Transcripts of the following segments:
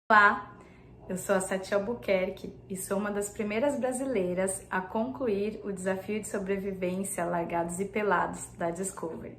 Olá, eu sou a Sati Albuquerque e sou uma das primeiras brasileiras a concluir o desafio de sobrevivência Largados e Pelados da Discovery.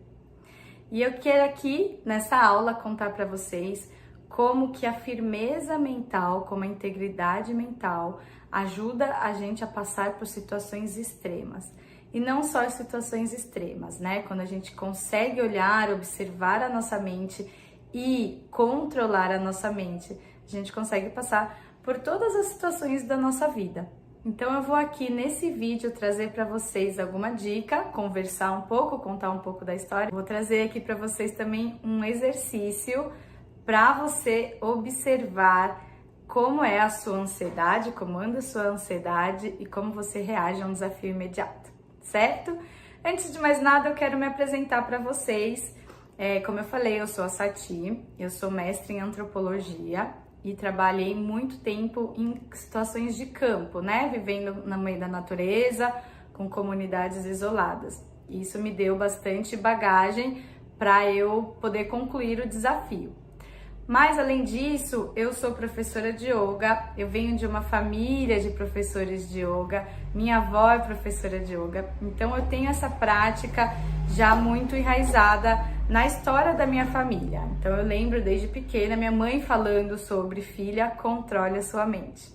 E eu quero aqui, nessa aula, contar para vocês como que a firmeza mental, como a integridade mental, ajuda a gente a passar por situações extremas. E não só as situações extremas, né? Quando a gente consegue olhar, observar a nossa mente e controlar a nossa mente, a gente consegue passar por todas as situações da nossa vida. Então eu vou aqui nesse vídeo trazer para vocês alguma dica, conversar um pouco, contar um pouco da história. Vou trazer aqui para vocês também um exercício para você observar como é a sua ansiedade, como anda a sua ansiedade e como você reage a um desafio imediato, certo? Antes de mais nada, eu quero me apresentar para vocês. Como eu falei, eu sou a Sati, eu sou mestre em antropologia e trabalhei muito tempo em situações de campo, né? Vivendo no meio da natureza, com comunidades isoladas. Isso me deu bastante bagagem para eu poder concluir o desafio. Mas além disso, eu sou professora de yoga, eu venho de uma família de professores de yoga, minha avó é professora de yoga, então eu tenho essa prática já muito enraizada na história da minha família. Então eu lembro desde pequena minha mãe falando sobre filha, controle a sua mente.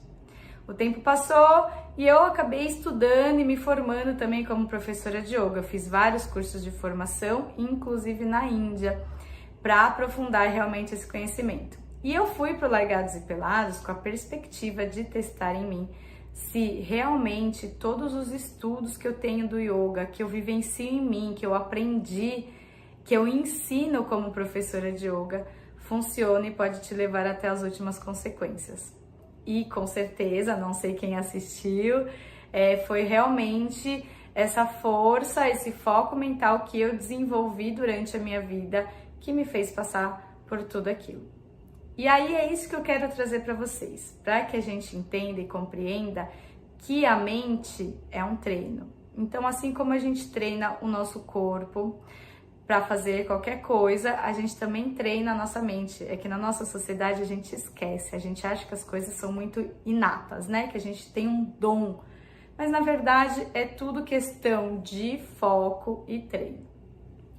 O tempo passou e eu acabei estudando e me formando também como professora de yoga. Eu fiz vários cursos de formação, inclusive na Índia, para aprofundar realmente esse conhecimento. E eu fui para o Largados e Pelados com a perspectiva de testar em mim se realmente todos os estudos que eu tenho do yoga, que eu vivencio em mim, que eu aprendi, que eu ensino como professora de yoga, funciona e pode te levar até as últimas consequências. E com certeza, não sei quem assistiu, foi realmente essa força, esse foco mental que eu desenvolvi durante a minha vida que me fez passar por tudo aquilo. E aí é isso que eu quero trazer para vocês, para que a gente entenda e compreenda que a mente é um treino. Então, assim como a gente treina o nosso corpo para fazer qualquer coisa, a gente também treina a nossa mente. É que na nossa sociedade a gente esquece, a gente acha que as coisas são muito inatas, né? Que a gente tem um dom. Mas na verdade é tudo questão de foco e treino.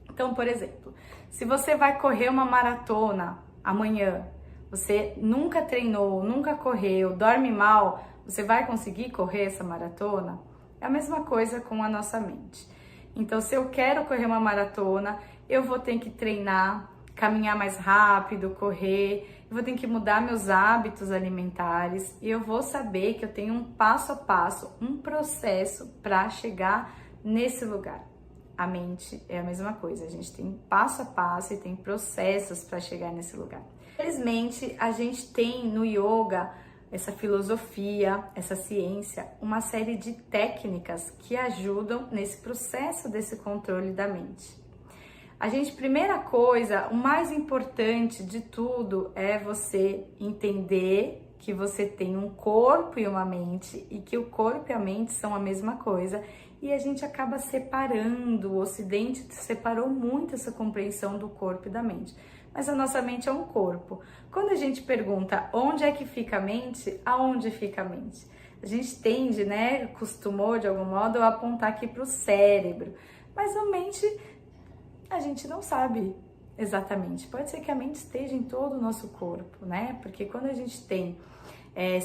Então, por exemplo, se você vai correr uma maratona amanhã, você nunca treinou, nunca correu, dorme mal, você vai conseguir correr essa maratona? É a mesma coisa com a nossa mente. Então, se eu quero correr uma maratona, eu vou ter que treinar, caminhar mais rápido, correr, eu vou ter que mudar meus hábitos alimentares e eu vou saber que eu tenho um passo a passo, um processo para chegar nesse lugar. A mente é a mesma coisa, a gente tem passo a passo e tem processos para chegar nesse lugar. Infelizmente, a gente tem no yoga essa filosofia, essa ciência, uma série de técnicas que ajudam nesse processo desse controle da mente. Primeira coisa, o mais importante de tudo é você entender que você tem um corpo e uma mente e que o corpo e a mente são a mesma coisa e a gente acaba separando, o Ocidente separou muito essa compreensão do corpo e da mente. Mas a nossa mente é um corpo. Quando a gente pergunta onde é que fica a mente, aonde fica a mente? A gente tende, né, costumou de algum modo apontar aqui para o cérebro, mas a mente a gente não sabe exatamente. Pode ser que a mente esteja em todo o nosso corpo, né? Porque quando a gente tem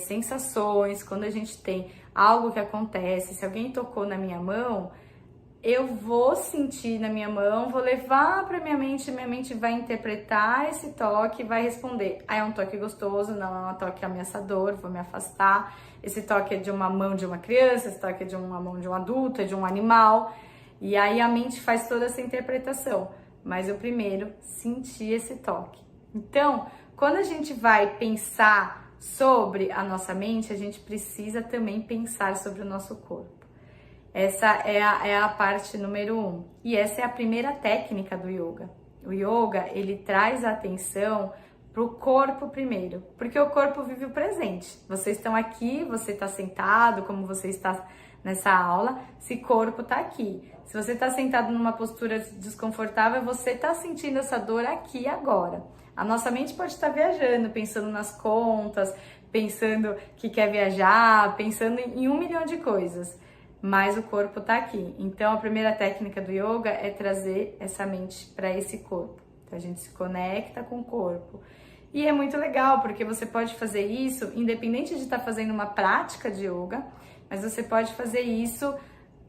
sensações, quando a gente tem algo que acontece, se alguém tocou na minha mão, eu vou sentir na minha mão, vou levar para minha mente vai interpretar esse toque e vai responder. Ah, é um toque gostoso, não é um toque ameaçador, vou me afastar. Esse toque é de uma mão de uma criança, esse toque é de uma mão de um adulto, é de um animal. E aí a mente faz toda essa interpretação. Mas eu primeiro senti esse toque. Então, quando a gente vai pensar sobre a nossa mente, a gente precisa também pensar sobre o nosso corpo. Essa é a parte número 1. E essa é a primeira técnica do yoga. O yoga, ele traz a atenção para o corpo primeiro, porque o corpo vive o presente. Vocês estão aqui, você está sentado, como você está nessa aula, esse corpo está aqui. Se você está sentado numa postura desconfortável, você está sentindo essa dor aqui agora. A nossa mente pode estar viajando, pensando nas contas, pensando que quer viajar, pensando em 1 milhão de coisas, mas o corpo está aqui. Então, a primeira técnica do yoga é trazer essa mente para esse corpo. Então, a gente se conecta com o corpo. E é muito legal, porque você pode fazer isso, independente de estar fazendo uma prática de yoga, mas você pode fazer isso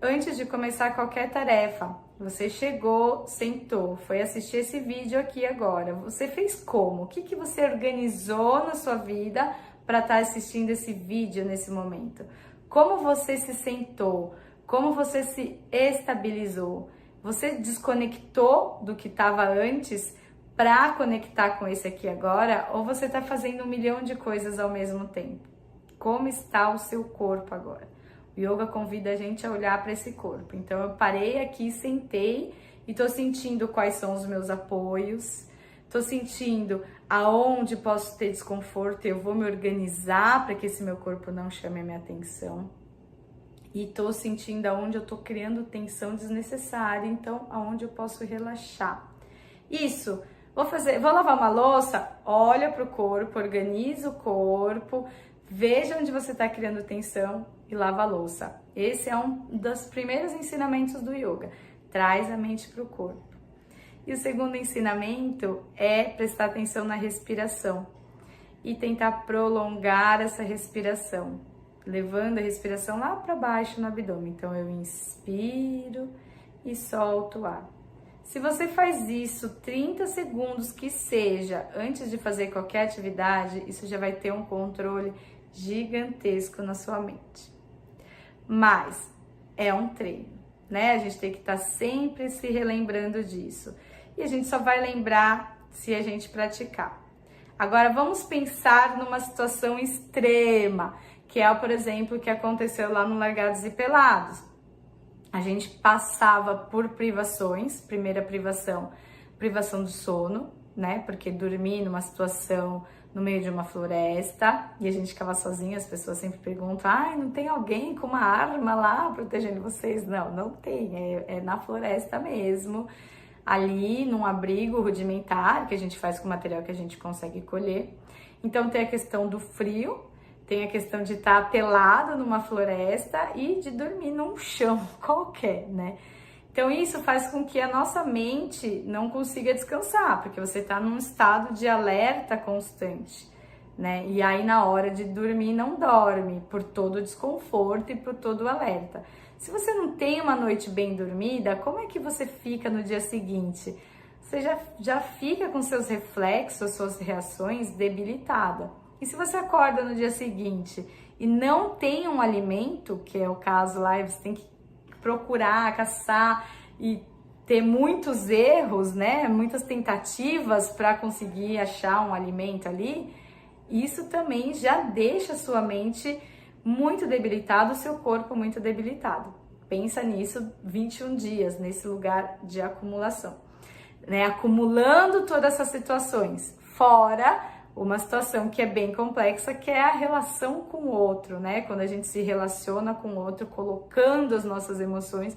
antes de começar qualquer tarefa. Você chegou, sentou, foi assistir esse vídeo aqui agora. Você fez como? O que você organizou na sua vida para estar assistindo esse vídeo nesse momento? Como você se sentou? Como você se estabilizou? Você desconectou do que estava antes para conectar com esse aqui agora? Ou você está fazendo 1 milhão de coisas ao mesmo tempo? Como está o seu corpo agora? O yoga convida a gente a olhar para esse corpo. Então eu parei aqui, sentei e tô sentindo quais são os meus apoios. Tô sentindo aonde posso ter desconforto, eu vou me organizar para que esse meu corpo não chame a minha atenção. E tô sentindo aonde eu tô criando tensão desnecessária, então aonde eu posso relaxar. Isso, vou lavar uma louça, olha pro corpo, organiza o corpo, veja onde você tá criando tensão e lava a louça. Esse é um dos primeiros ensinamentos do yoga. Traz a mente para o corpo. E o segundo ensinamento é prestar atenção na respiração e tentar prolongar essa respiração, levando a respiração lá para baixo no abdômen. Então eu inspiro e solto o ar. Se você faz isso 30 segundos que seja antes de fazer qualquer atividade, isso já vai ter um controle gigantesco na sua mente. Mas é um treino, né? A gente tem que estar sempre se relembrando disso. E a gente só vai lembrar se a gente praticar. Agora vamos pensar numa situação extrema, que é, por exemplo, o que aconteceu lá no Largados e Pelados. A gente passava por privações, primeira privação do sono, né? Porque dormir numa situação no meio de uma floresta e a gente ficava sozinha, as pessoas sempre perguntam, ai, não tem alguém com uma arma lá protegendo vocês? Não, não tem, é na floresta mesmo, ali num abrigo rudimentar que a gente faz com material que a gente consegue colher. Então tem a questão do frio, tem a questão de estar pelado numa floresta e de dormir num chão qualquer, né? Então isso faz com que a nossa mente não consiga descansar, porque você está num estado de alerta constante, né? E aí na hora de dormir não dorme, por todo o desconforto e por todo o alerta. Se você não tem uma noite bem dormida, como é que você fica no dia seguinte? Você já fica com seus reflexos, suas reações debilitada. E se você acorda no dia seguinte e não tem um alimento, que é o caso lá, você tem que procurar, caçar e ter muitos erros, né? Muitas tentativas para conseguir achar um alimento ali, isso também já deixa a sua mente muito debilitada, o seu corpo muito debilitado. Pensa nisso 21 dias, nesse lugar de acumulação, né? Acumulando todas essas situações, fora uma situação que é bem complexa, que é a relação com o outro, né? Quando a gente se relaciona com o outro, colocando as nossas emoções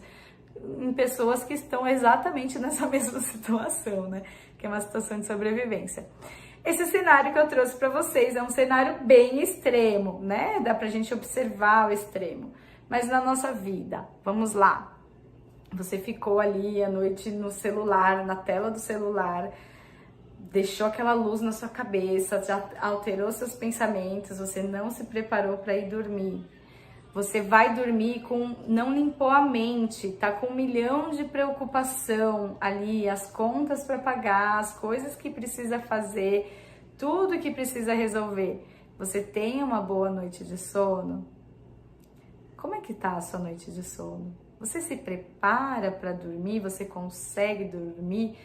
em pessoas que estão exatamente nessa mesma situação, né? Que é uma situação de sobrevivência. Esse cenário que eu trouxe para vocês é um cenário bem extremo, né? Dá pra gente observar o extremo. Mas na nossa vida, vamos lá. Você ficou ali à noite no celular, na tela do celular, deixou aquela luz na sua cabeça, já alterou seus pensamentos, você não se preparou para ir dormir. Você vai dormir não limpou a mente, tá com 1 milhão de preocupação ali, as contas para pagar, as coisas que precisa fazer, tudo que precisa resolver. Você tem uma boa noite de sono? Como é que tá a sua noite de sono? Você se prepara para dormir? Você consegue dormir?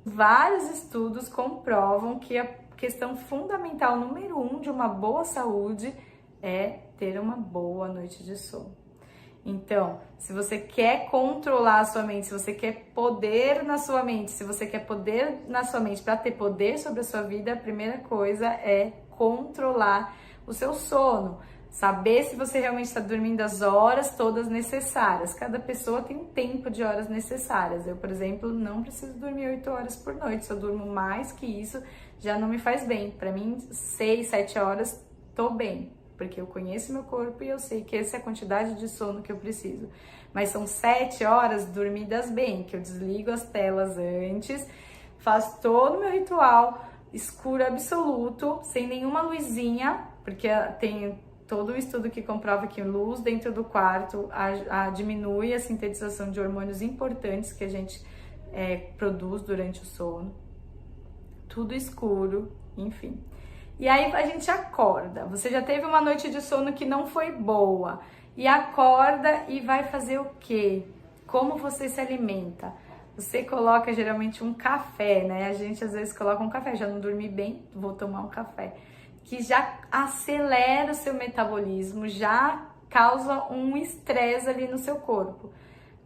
Vários estudos comprovam que a questão fundamental número 1 de uma boa saúde é ter uma boa noite de sono. Então, se você quer controlar a sua mente, se você quer poder na sua mente, se você quer poder na sua mente para ter poder sobre a sua vida, a primeira coisa é controlar o seu sono. Saber se você realmente está dormindo as horas todas necessárias. Cada pessoa tem um tempo de horas necessárias. Eu, por exemplo, não preciso dormir 8 horas por noite. Se eu durmo mais que isso, já não me faz bem. Para mim, 6, 7 horas, tô bem. Porque eu conheço meu corpo e eu sei que essa é a quantidade de sono que eu preciso. Mas são 7 horas dormidas bem, que eu desligo as telas antes, faço todo o meu ritual, escuro absoluto, sem nenhuma luzinha, porque tem todo um estudo que comprova que luz dentro do quarto diminui a sintetização de hormônios importantes que a gente produz durante o sono. Tudo escuro, enfim. E aí a gente acorda. Você já teve uma noite de sono que não foi boa e acorda e vai fazer o quê? Como você se alimenta? Você coloca geralmente um café, né? A gente às vezes coloca um café, já não dormi bem, vou tomar um café, que já acelera o seu metabolismo, já causa um estresse ali no seu corpo.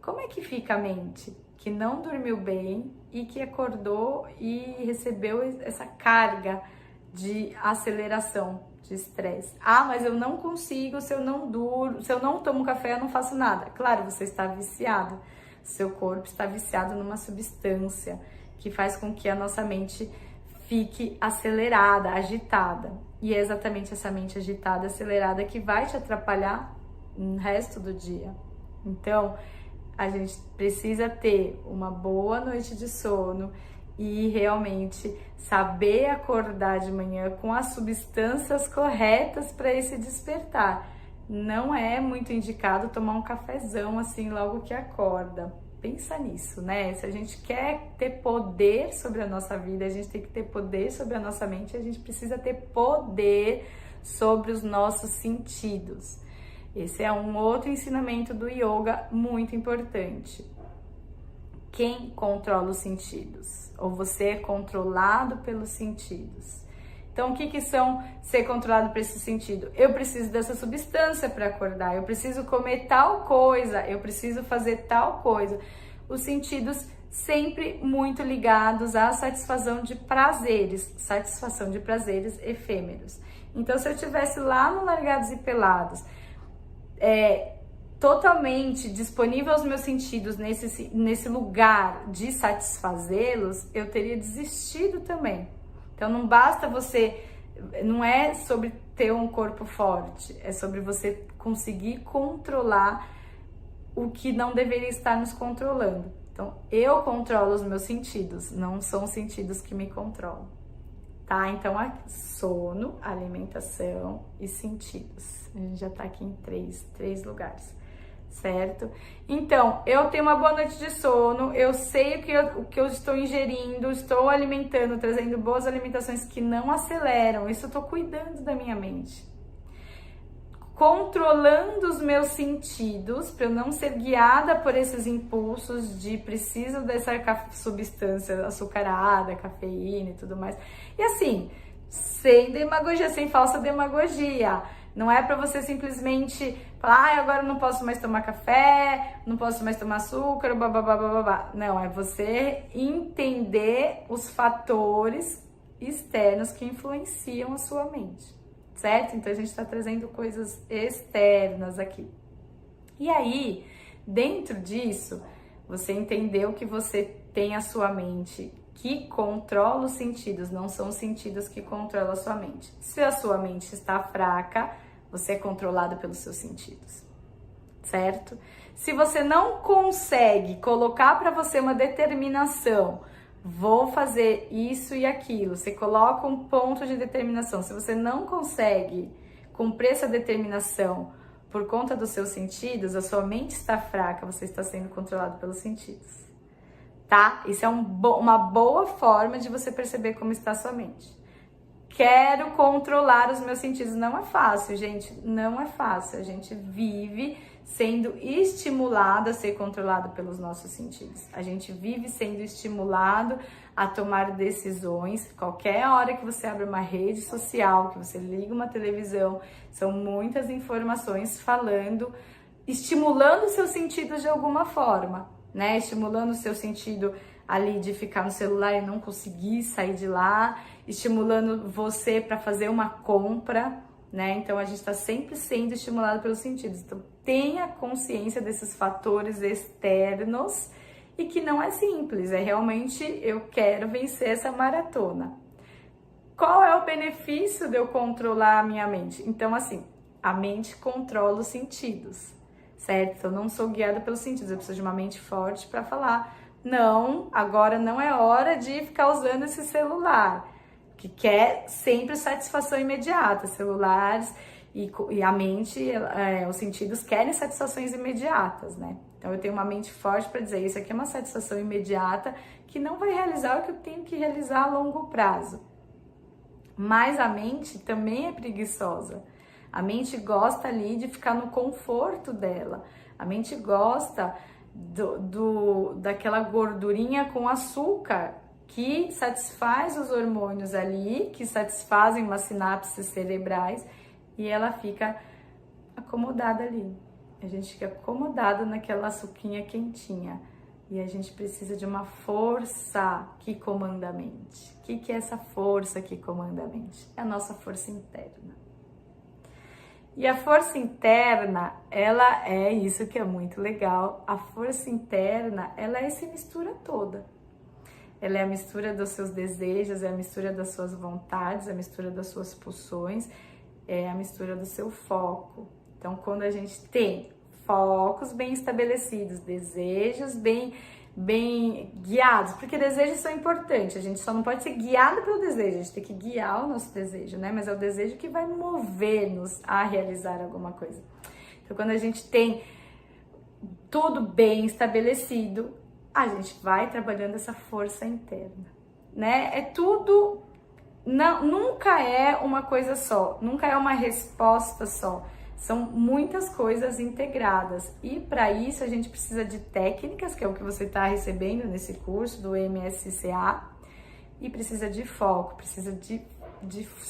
Como é que fica a mente que não dormiu bem e que acordou e recebeu essa carga de aceleração, de estresse? Ah, mas eu não consigo, se eu não durmo, se eu não tomo café, eu não faço nada. Claro, você está viciado. Seu corpo está viciado numa substância que faz com que a nossa mente fique acelerada, agitada. E é exatamente essa mente agitada, acelerada, que vai te atrapalhar no resto do dia. Então, a gente precisa ter uma boa noite de sono e realmente saber acordar de manhã com as substâncias corretas para esse despertar. Não é muito indicado tomar um cafezão assim logo que acorda. Pensa nisso, né? Se a gente quer ter poder sobre a nossa vida, a gente tem que ter poder sobre a nossa mente, a gente precisa ter poder sobre os nossos sentidos. Esse é um outro ensinamento do yoga muito importante. Quem controla os sentidos? Ou você é controlado pelos sentidos? Então, o que são ser controlado por esse sentido? Eu preciso dessa substância para acordar, eu preciso comer tal coisa, eu preciso fazer tal coisa. Os sentidos sempre muito ligados à satisfação de prazeres efêmeros. Então, se eu estivesse lá no Largados e Pelados, totalmente disponível aos meus sentidos nesse lugar de satisfazê-los, eu teria desistido também. Então não basta não é sobre ter um corpo forte, é sobre você conseguir controlar o que não deveria estar nos controlando. Então eu controlo os meus sentidos, não são os sentidos que me controlam, tá? Então sono, alimentação e sentidos. A gente já tá aqui em três lugares, certo? Então, eu tenho uma boa noite de sono, eu sei o que eu estou ingerindo, estou alimentando, trazendo boas alimentações que não aceleram, isso eu tô cuidando da minha mente. Controlando os meus sentidos, para eu não ser guiada por esses impulsos de preciso dessa substância açucarada, cafeína e tudo mais. E assim, sem demagogia, sem falsa demagogia. Não é para você simplesmente falar, agora eu não posso mais tomar café, não posso mais tomar açúcar, babá. Não, é você entender os fatores externos que influenciam a sua mente, certo? Então a gente está trazendo coisas externas aqui. E aí, dentro disso, você entendeu que você tem a sua mente que controla os sentidos, não são os sentidos que controlam a sua mente. Se a sua mente está fraca, você é controlado pelos seus sentidos, certo? Se você não consegue colocar para você uma determinação, vou fazer isso e aquilo, você coloca um ponto de determinação. Se você não consegue cumprir essa determinação por conta dos seus sentidos, a sua mente está fraca, você está sendo controlado pelos sentidos, tá? Isso é uma boa forma de você perceber como está a sua mente. Quero controlar os meus sentidos. Não é fácil, gente, não é fácil. A gente vive sendo estimulado a ser controlado pelos nossos sentidos. A gente vive sendo estimulado a tomar decisões. Qualquer hora que você abre uma rede social, que você liga uma televisão, são muitas informações falando, estimulando os seus sentidos de alguma forma, né? Estimulando o seu sentido ali de ficar no celular e não conseguir sair de lá, estimulando você para fazer uma compra, né? Então a gente está sempre sendo estimulado pelos sentidos. Então tenha consciência desses fatores externos e que não é simples, é realmente eu quero vencer essa maratona. Qual é o benefício de eu controlar a minha mente? Então assim, a mente controla os sentidos, certo? Eu não sou guiada pelos sentidos, eu preciso de uma mente forte para falar, não, agora não é hora de ficar usando esse celular, que quer sempre satisfação imediata, celulares e a mente, os sentidos querem satisfações imediatas, né? Então eu tenho uma mente forte para dizer, isso aqui é uma satisfação imediata que não vai realizar o que eu tenho que realizar a longo prazo. Mas a mente também é preguiçosa. A mente gosta ali de ficar no conforto dela. A mente gosta daquela gordurinha com açúcar que satisfaz os hormônios ali, que satisfazem umas sinapses cerebrais e ela fica acomodada ali. A gente fica acomodado naquela açuquinha quentinha. E a gente precisa de uma força que comanda a mente. O que é essa força que comanda a mente? É a nossa força interna. E a força interna, ela é isso que é muito legal. A força interna, ela é essa mistura toda. Ela é a mistura dos seus desejos, é a mistura das suas vontades, é a mistura das suas pulsões, é a mistura do seu foco. Então, quando a gente tem focos bem estabelecidos, desejos bem guiados, porque desejos são importantes, a gente só não pode ser guiado pelo desejo, a gente tem que guiar o nosso desejo, né? Mas é o desejo que vai mover-nos a realizar alguma coisa. Então, quando a gente tem tudo bem estabelecido, a gente vai trabalhando essa força interna, né? É tudo, não, nunca é uma coisa só, nunca é uma resposta só. São muitas coisas integradas e para isso a gente precisa de técnicas, que é o que você está recebendo nesse curso do MSCA, e precisa de foco, precisa de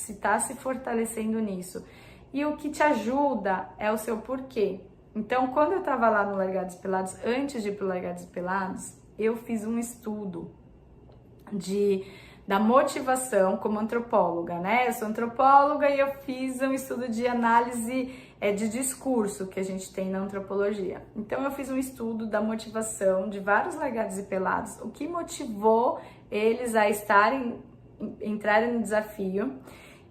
estar se fortalecendo nisso. E o que te ajuda é o seu porquê. Então, quando eu estava lá no Largados e Pelados, antes de ir para o Largados e Pelados, eu fiz um estudo da motivação como antropóloga, né? Eu sou antropóloga e eu fiz um estudo de análise de discurso que a gente tem na antropologia. Então eu fiz um estudo da motivação de vários largados e pelados, o que motivou eles a entrarem no desafio,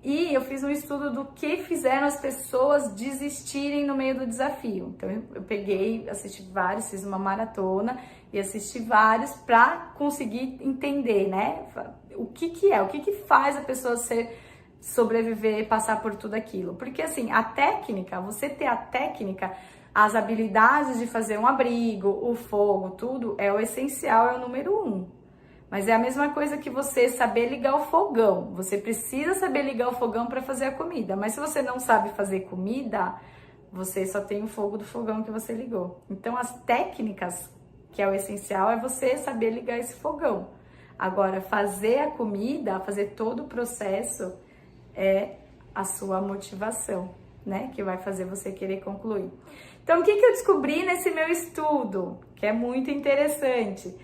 e eu fiz um estudo do que fizeram as pessoas desistirem no meio do desafio. Então eu peguei, assisti vários, fiz uma maratona e assisti vários para conseguir entender, né? O que faz a pessoa sobreviver e passar por tudo aquilo. Porque assim, a técnica, você ter a técnica, as habilidades de fazer um abrigo, o fogo, tudo, é o essencial, é o número 1. Mas é a mesma coisa que você saber ligar o fogão. Você precisa saber ligar o fogão para fazer a comida. Mas se você não sabe fazer comida, você só tem o fogo do fogão que você ligou. Então as técnicas, que é o essencial, é você saber ligar esse fogão. Agora, fazer a comida, fazer todo o processo é a sua motivação, né? Que vai fazer você querer concluir. Então, o que eu descobri nesse meu estudo, que é muito interessante,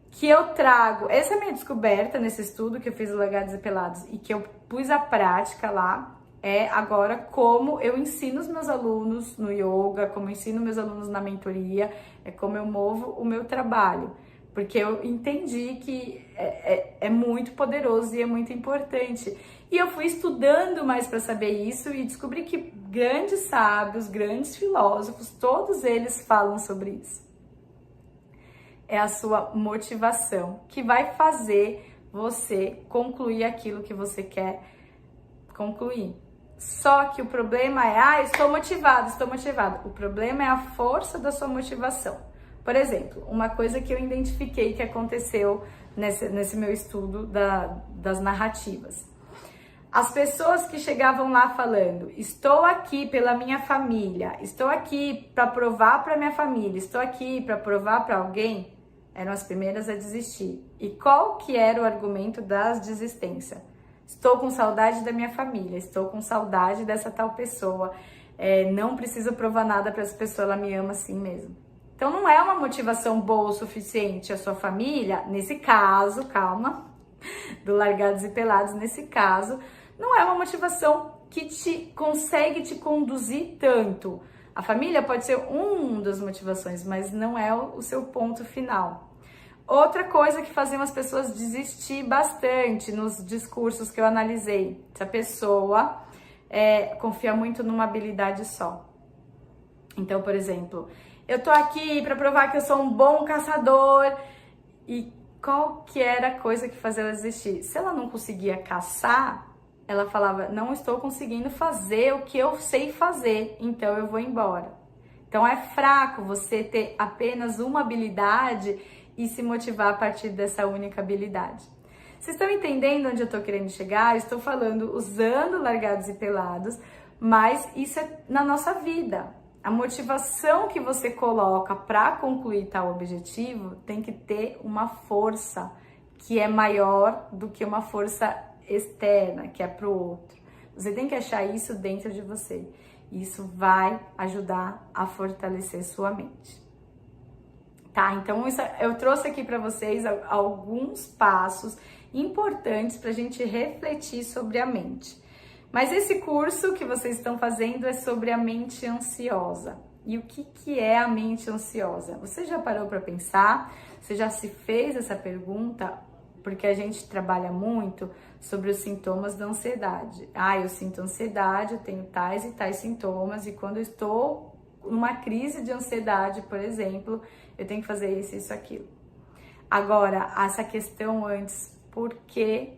que eu trago, essa é a minha descoberta nesse estudo que eu fiz do Largados e Pelados e que eu pus a prática lá, é agora como eu ensino os meus alunos no yoga, como eu ensino meus alunos na mentoria, é como eu movo o meu trabalho. Porque eu entendi que é muito poderoso e é muito importante. E eu fui estudando mais para saber isso e descobri que grandes sábios, grandes filósofos, todos eles falam sobre isso. É a sua motivação que vai fazer você concluir aquilo que você quer concluir. Só que o problema é, estou motivado. O problema é a força da sua motivação. Por exemplo, uma coisa que eu identifiquei que aconteceu nesse meu estudo das narrativas. As pessoas que chegavam lá falando, estou aqui pela minha família, estou aqui para provar para minha família, estou aqui para provar para alguém, eram as primeiras a desistir. E qual que era o argumento das desistências? Estou com saudade da minha família, estou com saudade dessa tal pessoa, não preciso provar nada para essa pessoa, ela me ama assim mesmo. Então não é uma motivação boa o suficiente a sua família, nesse caso, calma, do Largados e Pelados, nesse caso, não é uma motivação que te consegue te conduzir tanto. A família pode ser uma das motivações, mas não é o seu ponto final. Outra coisa que fazia as pessoas desistir bastante nos discursos que eu analisei, se a pessoa confia muito numa habilidade só. Então, por exemplo, eu tô aqui para provar que eu sou um bom caçador, e qual que era a coisa que fazia ela desistir? Se ela não conseguia caçar, ela falava, não estou conseguindo fazer o que eu sei fazer, então eu vou embora. Então é fraco você ter apenas uma habilidade e se motivar a partir dessa única habilidade. Vocês estão entendendo onde eu estou querendo chegar? Eu estou falando usando largados e pelados, mas isso é na nossa vida. A motivação que você coloca para concluir tal objetivo tem que ter uma força que é maior do que uma força externa, que é para o outro. Você tem que achar isso dentro de você. Isso vai ajudar a fortalecer sua mente. Tá? Então eu trouxe aqui para vocês alguns passos importantes para a gente refletir sobre a mente. Mas esse curso que vocês estão fazendo é sobre a mente ansiosa. E o que é a mente ansiosa? Você já parou para pensar? Você já se fez essa pergunta? Porque a gente trabalha muito sobre os sintomas da ansiedade. Eu sinto ansiedade, eu tenho tais e tais sintomas, e quando eu estou numa crise de ansiedade, por exemplo, eu tenho que fazer isso, aquilo. Agora, essa questão antes, por que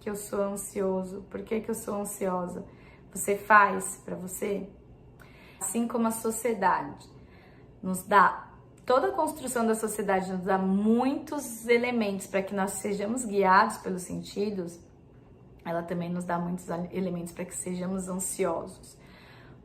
eu sou ansioso? Por que eu sou ansiosa? Você faz para você? Assim como a sociedade nos dá, toda a construção da sociedade nos dá muitos elementos para que nós sejamos guiados pelos sentidos, ela também nos dá muitos elementos para que sejamos ansiosos.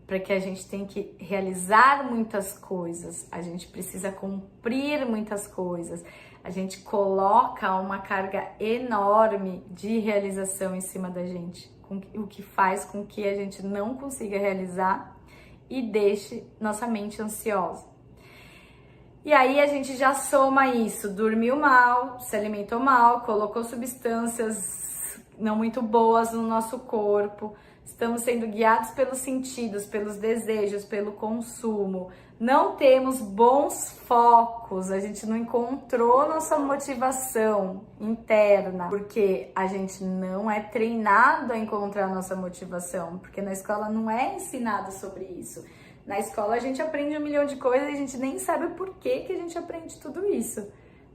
Para que a gente tem que realizar muitas coisas, a gente precisa cumprir muitas coisas, a gente coloca uma carga enorme de realização em cima da gente, o que faz com que a gente não consiga realizar e deixe nossa mente ansiosa. E aí a gente já soma isso, dormiu mal, se alimentou mal, colocou substâncias não muito boas no nosso corpo, estamos sendo guiados pelos sentidos, pelos desejos, pelo consumo. Não temos bons focos, a gente não encontrou nossa motivação interna, porque a gente não é treinado a encontrar nossa motivação, porque na escola não é ensinado sobre isso. Na escola a gente aprende 1 milhão de coisas e a gente nem sabe o porquê que a gente aprende tudo isso.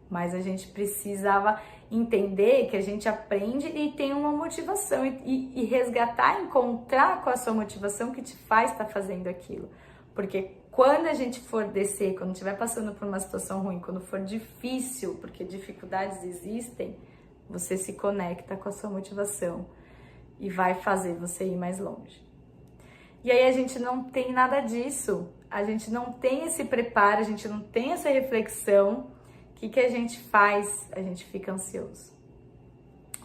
Mas a gente precisava entender que a gente aprende e tem uma motivação e resgatar, encontrar com a sua motivação que te faz estar fazendo aquilo. Porque quando a gente for descer, quando estiver passando por uma situação ruim, quando for difícil, porque dificuldades existem, você se conecta com a sua motivação e vai fazer você ir mais longe. E aí a gente não tem nada disso, a gente não tem esse preparo, a gente não tem essa reflexão. O que a gente faz? A gente fica ansioso.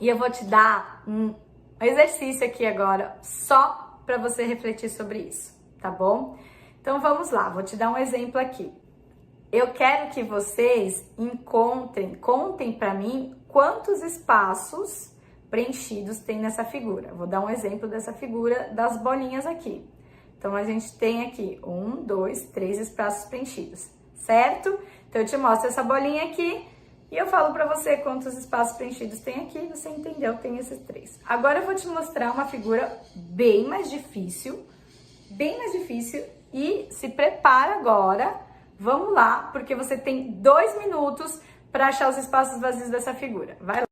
E eu vou te dar um exercício aqui agora, só para você refletir sobre isso, tá bom? Então vamos lá, vou te dar um exemplo aqui. Eu quero que vocês contem para mim quantos espaços preenchidos tem nessa figura. Vou dar um exemplo dessa figura das bolinhas aqui. Então a gente tem aqui 1, 2, 3 espaços preenchidos, certo? Então eu te mostro essa bolinha aqui e eu falo para você quantos espaços preenchidos tem aqui, você entendeu, tem esses 3. Agora eu vou te mostrar uma figura bem mais difícil e se prepara agora, vamos lá, porque você tem 2 minutos para achar os espaços vazios dessa figura. Vai lá.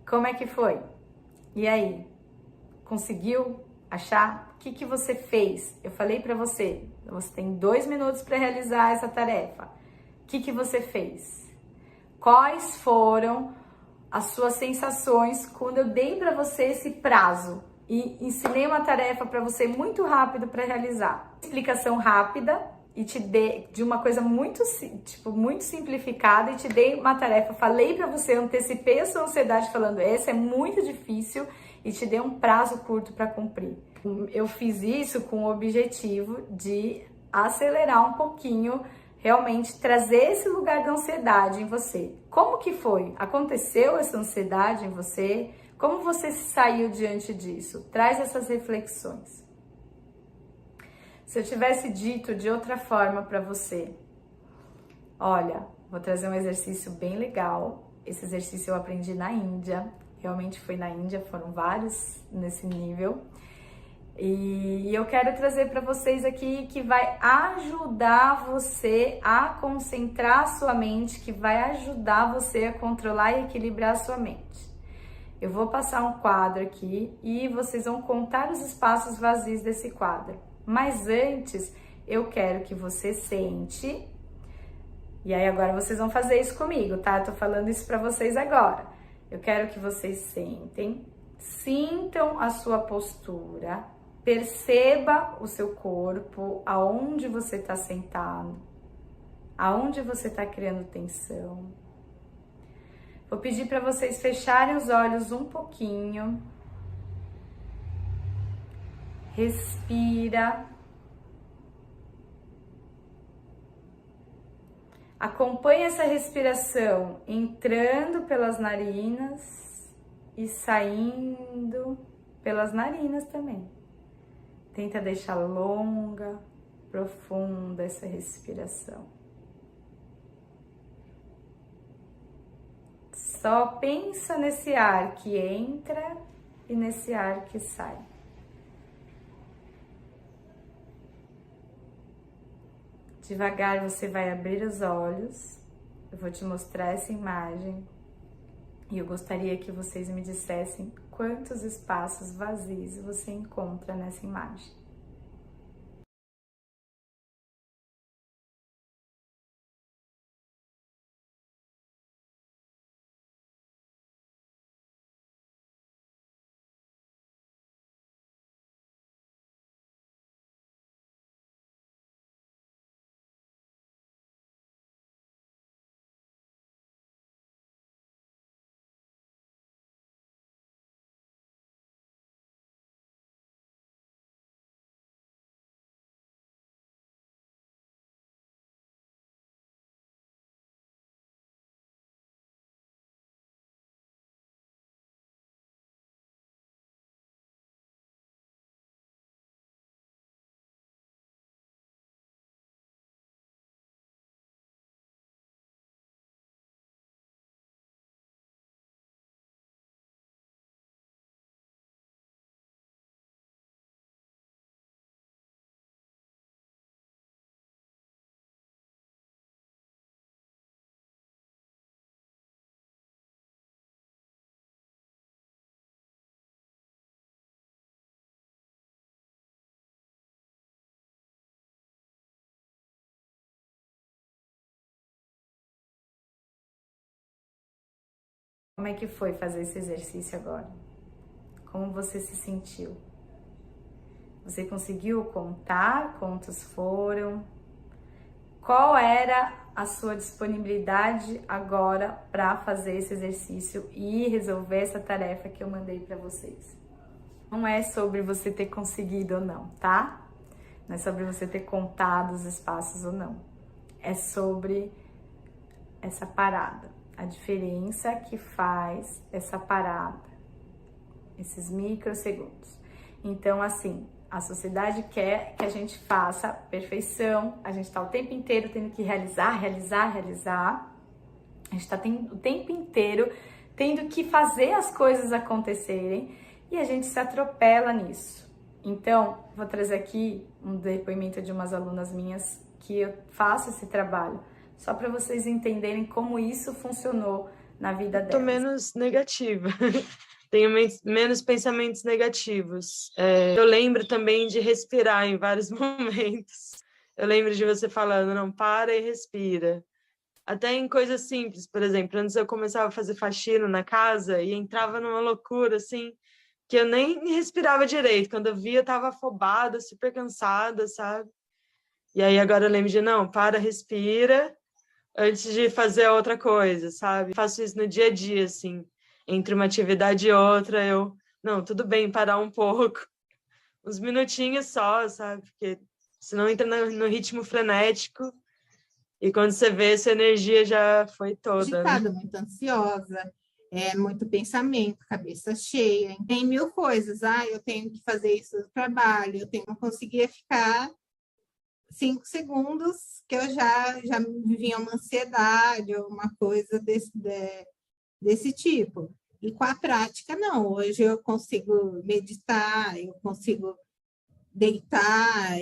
Como é que foi? E aí? Conseguiu achar? O que você fez? Eu falei para você, você tem 2 minutos para realizar essa tarefa. O que você fez? Quais foram as suas sensações quando eu dei para você esse prazo e ensinei uma tarefa para você muito rápido para realizar? Explicação rápida e te dei de uma coisa muito, muito simplificada e te dei uma tarefa. Falei para você, antecipei a sua ansiedade falando, essa é muito difícil e te dei um prazo curto para cumprir. Eu fiz isso com o objetivo de acelerar um pouquinho, realmente trazer esse lugar da ansiedade em você. Como que foi? Aconteceu essa ansiedade em você? Como você saiu diante disso? Traz essas reflexões. Se eu tivesse dito de outra forma para você, olha, vou trazer um exercício bem legal. Esse exercício eu aprendi na Índia, realmente foi na Índia, foram vários nesse nível. E eu quero trazer para vocês aqui que vai ajudar você a concentrar a sua mente, que vai ajudar você a controlar e equilibrar a sua mente. Eu vou passar um quadro aqui e vocês vão contar os espaços vazios desse quadro. Mas antes, eu quero que você sente. E aí agora vocês vão fazer isso comigo, tá? Eu tô falando isso para vocês agora. Eu quero que vocês sentem, sintam a sua postura, perceba o seu corpo, aonde você está sentado, aonde você está criando tensão. Vou pedir para vocês fecharem os olhos um pouquinho. Respira. Acompanhe essa respiração entrando pelas narinas e saindo pelas narinas também. Tenta deixar longa, profunda essa respiração. Só pensa nesse ar que entra e nesse ar que sai. Devagar você vai abrir os olhos. Eu vou te mostrar essa imagem e eu gostaria que vocês me dissessem quantos espaços vazios você encontra nessa imagem. Como é que foi fazer esse exercício agora? Como você se sentiu? Você conseguiu contar quantos foram? Qual era a sua disponibilidade agora para fazer esse exercício e resolver essa tarefa que eu mandei para vocês? Não é sobre você ter conseguido ou não, tá? Não é sobre você ter contado os espaços ou não. É sobre essa parada. A diferença que faz essa parada, esses microsegundos. Então, assim, a sociedade quer que a gente faça perfeição, a gente está o tempo inteiro tendo que realizar. A gente está o tempo inteiro tendo que fazer as coisas acontecerem e a gente se atropela nisso. Então, vou trazer aqui um depoimento de umas alunas minhas que eu faço esse trabalho, só para vocês entenderem como isso funcionou na vida Tô delas. menos negativa. Tenho menos pensamentos negativos. Eu lembro também de respirar em vários momentos. Eu lembro de você falando, não, para e respira. Até em coisas simples, por exemplo, antes eu começava a fazer faxina na casa e entrava numa loucura, assim, que eu nem respirava direito. Quando eu via, eu tava afobada, super cansada, sabe? E aí agora eu lembro de, não, para, respira, antes de fazer outra coisa, sabe? Faço isso no dia a dia, assim. Entre uma atividade e outra, não, tudo bem parar um pouco. Uns minutinhos só, sabe? Porque senão entra no ritmo frenético e quando você vê, essa energia já foi toda, né? Agitada, muito ansiosa, muito pensamento, cabeça cheia, tem mil coisas. Eu tenho que fazer isso no trabalho, eu tenho, não conseguia ficar 5 segundos que eu já me vinha uma ansiedade ou uma coisa desse tipo. E com a prática, não. Hoje eu consigo meditar, eu consigo deitar.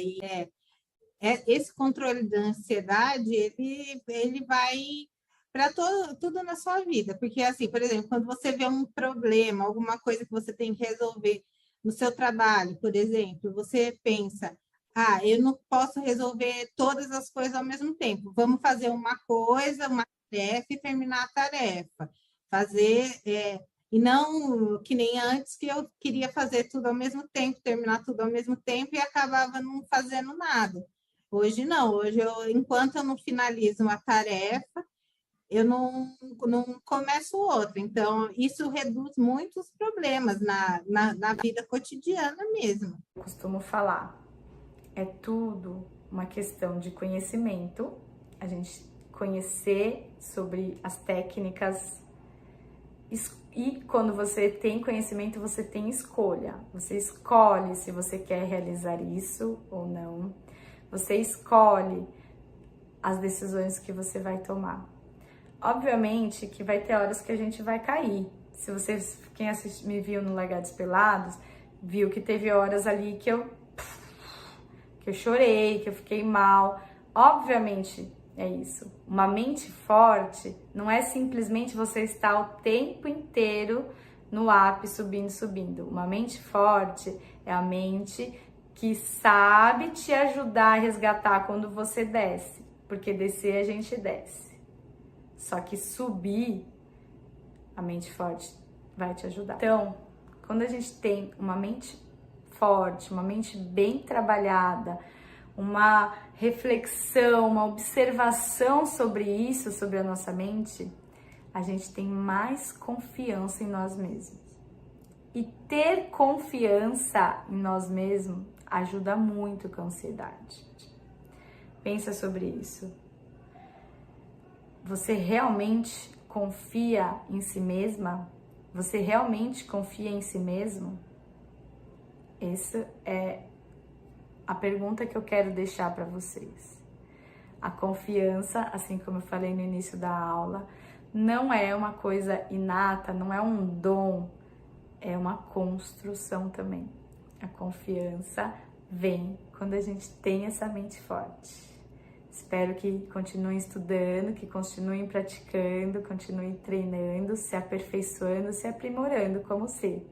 Esse controle da ansiedade, ele vai para tudo na sua vida. Porque, assim, por exemplo, quando você vê um problema, alguma coisa que você tem que resolver no seu trabalho, por exemplo, você pensa, eu não posso resolver todas as coisas ao mesmo tempo. Vamos fazer uma coisa, uma tarefa e terminar a tarefa. E não que nem antes, que eu queria fazer tudo ao mesmo tempo, terminar tudo ao mesmo tempo e acabava não fazendo nada. Hoje não, enquanto eu não finalizo uma tarefa, eu não começo outra. Então, isso reduz muitos problemas na vida cotidiana mesmo. Eu costumo falar, é tudo uma questão de conhecimento, a gente conhecer sobre as técnicas, e quando você tem conhecimento, você tem escolha. Você escolhe se você quer realizar isso ou não. Você escolhe as decisões que você vai tomar. Obviamente que vai ter horas que a gente vai cair. Se vocês, quem me viu no Largados e Pelados, viu que teve horas ali que eu chorei, que eu fiquei mal. Obviamente é isso. Uma mente forte não é simplesmente você estar o tempo inteiro no up, subindo. Uma mente forte é a mente que sabe te ajudar a resgatar quando você desce, porque descer a gente desce. Só que subir, a mente forte vai te ajudar. Então, quando a gente tem uma mente forte, uma mente bem trabalhada, uma reflexão, uma observação sobre isso, sobre a nossa mente, a gente tem mais confiança em nós mesmos. E ter confiança em nós mesmos ajuda muito com a ansiedade. Pensa sobre isso. Você realmente confia em si mesma? Você realmente confia em si mesmo? Essa é a pergunta que eu quero deixar para vocês. A confiança, assim como eu falei no início da aula, não é uma coisa inata, não é um dom, é uma construção também. A confiança vem quando a gente tem essa mente forte. Espero que continuem estudando, que continuem praticando, continuem treinando, se aperfeiçoando, se aprimorando como ser.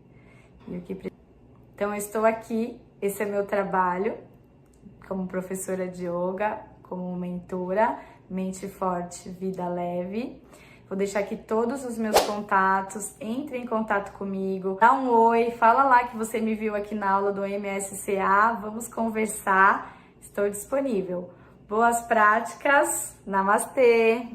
Então, eu estou aqui, esse é meu trabalho como professora de yoga, como mentora, Mente Forte, Vida Leve. Vou deixar aqui todos os meus contatos, entre em contato comigo, dá um oi, fala lá que você me viu aqui na aula do MSCA, vamos conversar, estou disponível. Boas práticas, namastê!